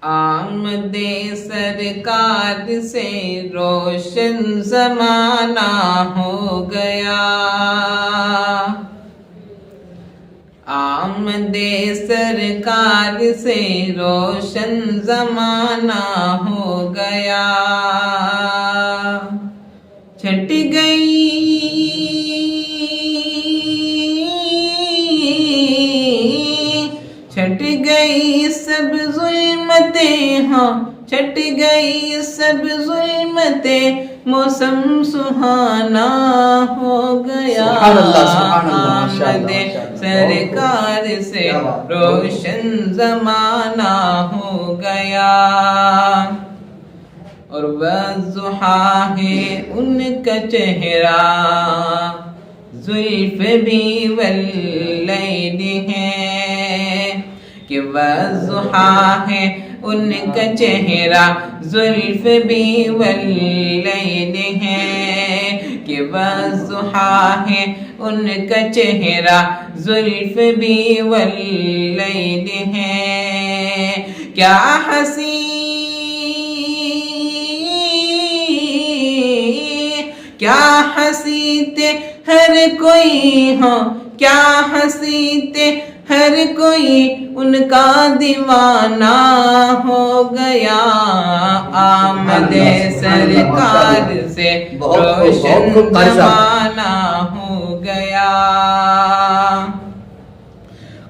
आमदे सरकार से रोशन ज़माना हो गया। आमदे सरकार से रोशन ज़माना हो गया। छट गई सब जुल्मतें, हाँ छट गई सब जुल्मतें, मौसम सुहाना हो गया। आमदे सरकार से रोशन ज़माना हो गया। और वज़ुहा है उनका चेहरा, जुल्फ़ भी वल्लैल है। कि वज़ुहा है उनका चेहरा, जुल्फ़ भी वल्लैल है। कि वज़ुहा है उनका चेहरा, जुल्फ़ भी वल्लैल है। क्या हसी क्या हंसी थे हर कोई, हाँ क्या हंसी थे हर कोई, उनका दीवाना हो गया। आमदे सरकार से रोशन ज़माना हो गया।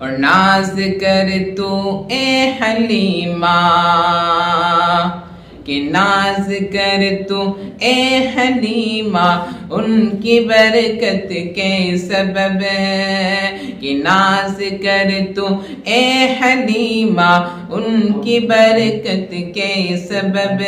और नाज कर तू ए हलीमा, कि नाज कर तू ए हलीमा, उनकी बरकत के सबब। कि नाज कर तू ए हलीमा, उनकी बरकत के सबब।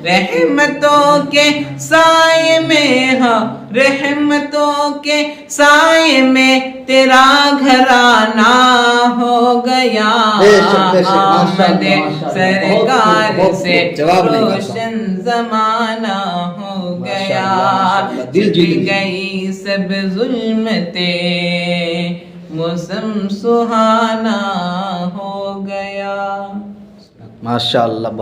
रहमतों के साए में, हाँ रहमतों के साए में तेरा घराना हो गया। आमदे सरकार से रोशन ज़माना हो गया। छट गई सब जुल्मतें, मौसम सुहाना हो गया। माशाअल्लाह।